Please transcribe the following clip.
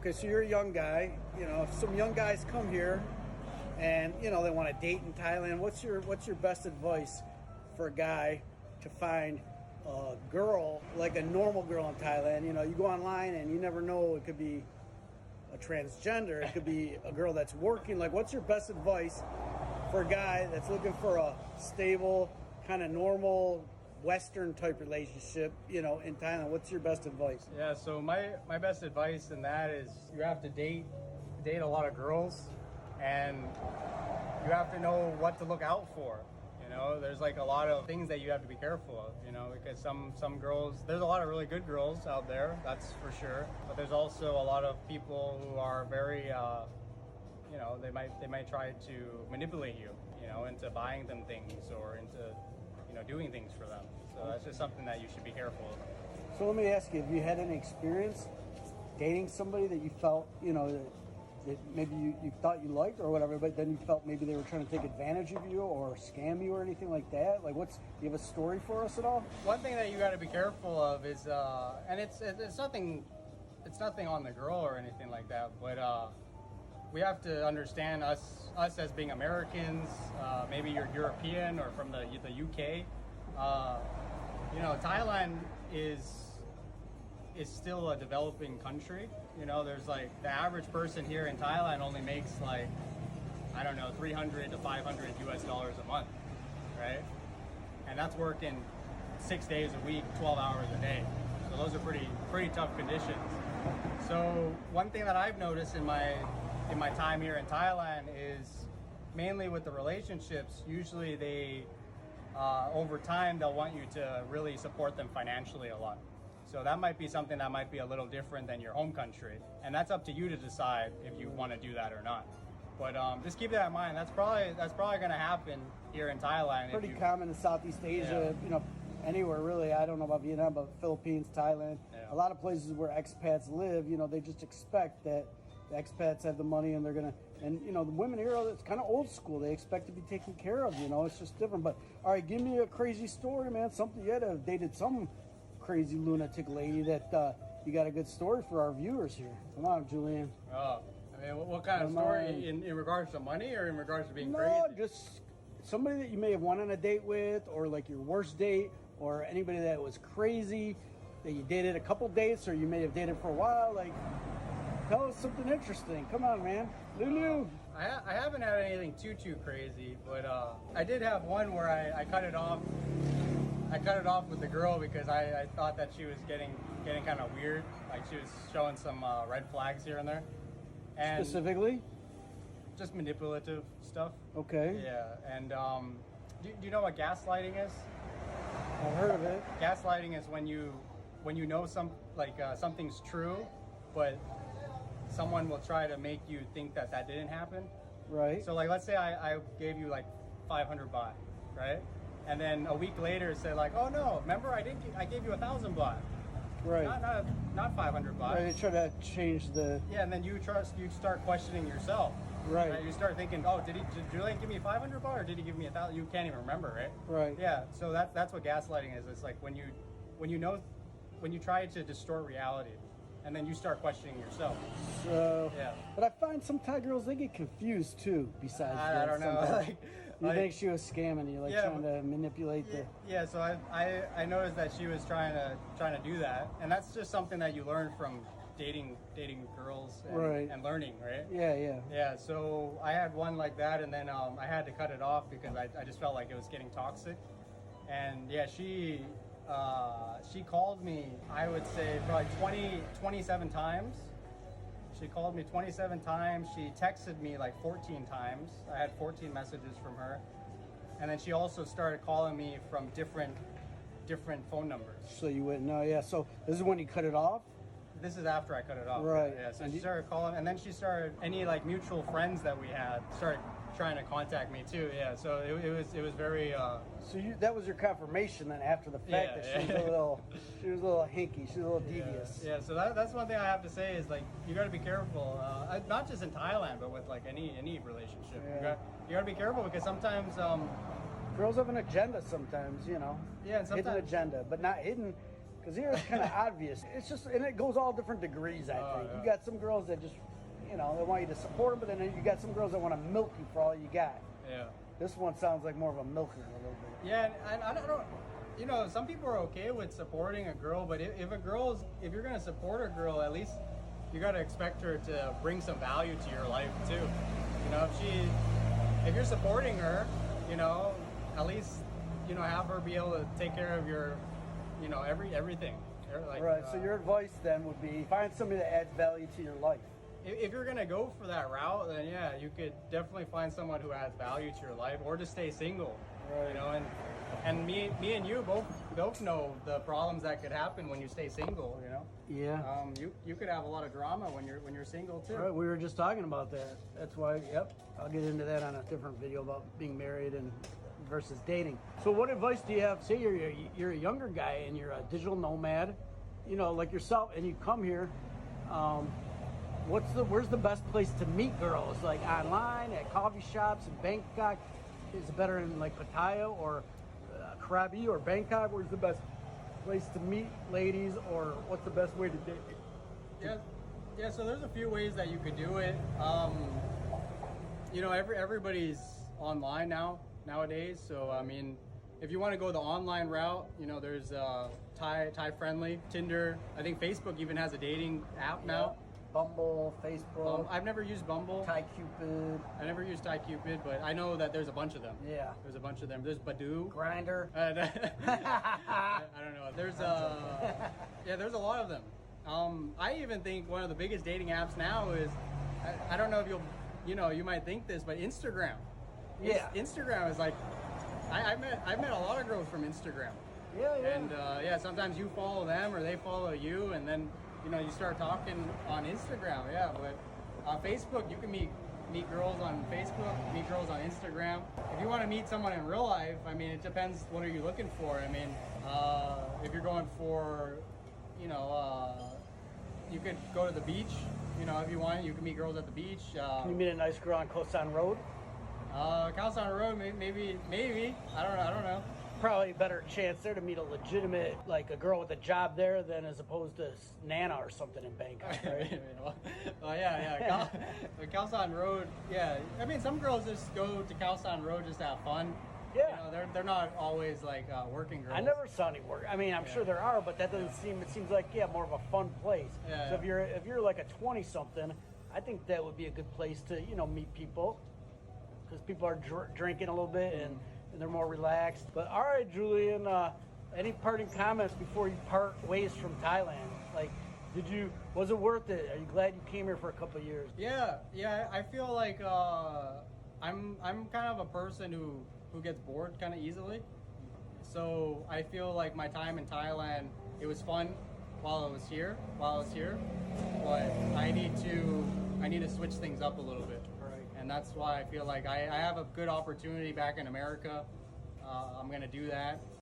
Okay, so you're a young guy. You know, if some young guys come here and they want to date in Thailand, what's your best advice for a guy to find a girl, like a normal girl in Thailand? You know, you go online and you never know, it could be a transgender, it could be a girl that's working. Like, what's your best advice for a guy that's looking for a stable, kind of normal Western type relationship, in Thailand? What's your best advice? Yeah, so my best advice in that is you have to date a lot of girls, and you have to know what to look out for. There's like a lot of things that you have to be careful of, because some girls, there's a lot of really good girls out there, that's for sure. But there's also a lot of people who are very, they might try to manipulate you, into buying them things or into, doing things for them. So that's just something that you should be careful of. So let me ask you, have you had any experience dating somebody that you felt, that maybe you thought you liked or whatever, but then you felt maybe they were trying to take advantage of you or scam you or anything like that? Like, do you have a story for us at all? One thing that you got to be careful of is, and it's nothing on the girl or anything like that, but we have to understand us as being Americans. Maybe you're European or from the UK. Thailand is still a developing country. There's like the average person here in Thailand only makes like, I don't know, 300 to 500 US dollars a month, right? And that's working 6 days a week, 12 hours a day. So those are pretty tough conditions. So one thing that I've noticed in my time here in Thailand is mainly with the relationships, usually they, over time, they'll want you to really support them financially a lot. So that might be something that might be a little different than your home country. And that's up to you to decide if you want to do that or not. But just keep that in mind. That's probably going to happen here in Thailand. Pretty common in Southeast Asia, anywhere really. I don't know about Vietnam, but Philippines, Thailand, a lot of places where expats live, they just expect that the expats have the money and they're going to, and the women here, it's kind of old school. They expect to be taken care of, it's just different. But all right, give me a crazy story, man. Something you had to have dated some crazy lunatic lady that you got a good story for our viewers here. Come on, Julian. Oh, I mean, what kind of story in regards to money or in regards to being crazy? No, just somebody that you may have went on a date with, or like your worst date, or anybody that was crazy that you dated a couple dates, or you may have dated for a while. Like, tell us something interesting. Come on, man. Lulu. I haven't had anything too crazy, but I did have one where I cut it off. I cut it off with the girl because I thought that she was getting kind of weird. Like, she was showing some red flags here and there. And specifically? Just manipulative stuff. Okay. Yeah, and do you know what gaslighting is? I've heard of it. Gaslighting is when you know something's true, but someone will try to make you think that didn't happen. Right. So like, let's say I gave you like 500 baht, right? And then a week later say like, oh no, remember I gave you 1,000 baht. Right. Not 500 baht. Right, they try to change the... Yeah, and then you start questioning yourself. Right. You start thinking, oh, did Julian give me 500 baht or did he give me 1,000? You can't even remember, right? Right. Yeah, so that's what gaslighting is. It's like when you try to distort reality, and then you start questioning yourself. So, yeah. But I find some Thai girls, they get confused too, besides I don't know. You think she was scamming you, trying to manipulate the... Yeah, so I noticed that she was trying to do that, and that's just something that you learn from dating girls and learning, right? Yeah. Yeah, so I had one like that, and then I had to cut it off because I just felt like it was getting toxic. And yeah, she called me, I would say probably 27 times. She called me 27 times. She texted me like 14 times. I had 14 messages from her. And then she also started calling me from different phone numbers. So you wouldn't know, yeah. So this is when you cut it off? This is after I cut it off. Right. Yeah, so she started calling, and then she started, any like mutual friends that we had started trying to contact me too. Yeah, so it was very... So that was your confirmation then after the fact that she was a little hinky, she was a little devious. Yeah, so that's one thing I have to say is like, you got to be careful, not just in Thailand, but with like any relationship. Yeah. You got to be careful because sometimes... girls have an agenda sometimes, Yeah, and sometimes... hidden agenda, but not hidden Because here it's kind of obvious. It's just, and it goes all different degrees, I think. Yeah. You got some girls that just, you know, they want you to support them, but then you got some girls that want to milk you for all you got. Yeah. This one sounds like more of a milker a little bit. Yeah, and I don't know. You know, some people are okay with supporting a girl, but if you're gonna support a girl, at least you gotta expect her to bring some value to your life too. You know, if you're supporting her, you know, at least, you know, have her be able to take care of your, you know, everything. Like, Right, so your advice then would be find somebody that adds value to your life. if you're gonna go for that route, then yeah, you could definitely find someone who adds value to your life, or just stay single. Right. You know, and me and you both know the problems that could happen when you stay single. You know. Yeah. You could have a lot of drama when you're single too. Right, we were just talking about that. That's why, yep, I'll get into that on a different video about being married and versus dating. So what advice do you have? Say you're a younger guy and you're a digital nomad, you know, like yourself, and you come here. Where's the best place to meet girls? Like online, at coffee shops in Bangkok? Is it better in like Pattaya or Krabi or Bangkok? Where's the best place to meet ladies, or what's the best way to date? Yeah. So there's a few ways that you could do it. You know, everybody's online nowadays. So I mean, if you want to go the online route, you know, there's Thai friendly, Tinder. I think Facebook even has a dating app now. Bumble, Facebook. I've never used Bumble. ThaiCupid. I never used ThaiCupid, but I know that there's a bunch of them. Yeah. There's a bunch of them. There's Badoo. Grinder. I don't know. There's yeah, there's a lot of them. I even think one of the biggest dating apps now is, I don't know if you might think this, but Instagram. Yeah. Instagram is like, I've met a lot of girls from Instagram. Yeah. And yeah, sometimes you follow them or they follow you, and then, you know, you start talking on Instagram. Yeah, but on Facebook, you can meet girls on Facebook, meet girls on Instagram. If you want to meet someone in real life, I mean, it depends. What are you looking for? I mean, if you're going for, you know, you could go to the beach. You know, if you want, you can meet girls at the beach. Can you meet a nice girl on Kosan Road? Khaosan Road, maybe. I don't know. Probably a better chance there to meet a legitimate, like a girl with a job there than as opposed to Nana or something in Bangkok, right? Oh yeah. Khaosan Road, yeah. I mean, some girls just go to Khaosan Road just to have fun. Yeah. You know, they're not always like working girls. I never saw any work. I mean, I'm sure there are, but that doesn't seem. It seems like more of a fun place. Yeah, so if you're like a 20-something, I think that would be a good place to meet people, because people are drinking a little bit and they're more relaxed. But all right, Julian, any parting comments before you part ways from Thailand? Like, was it worth it? Are you glad you came here for a couple of years? Yeah. I feel like I'm kind of a person who gets bored kind of easily. So I feel like my time in Thailand, it was fun while I was here. But I need to switch things up a little bit. And that's why I feel like I have a good opportunity back in America. I'm going to do that.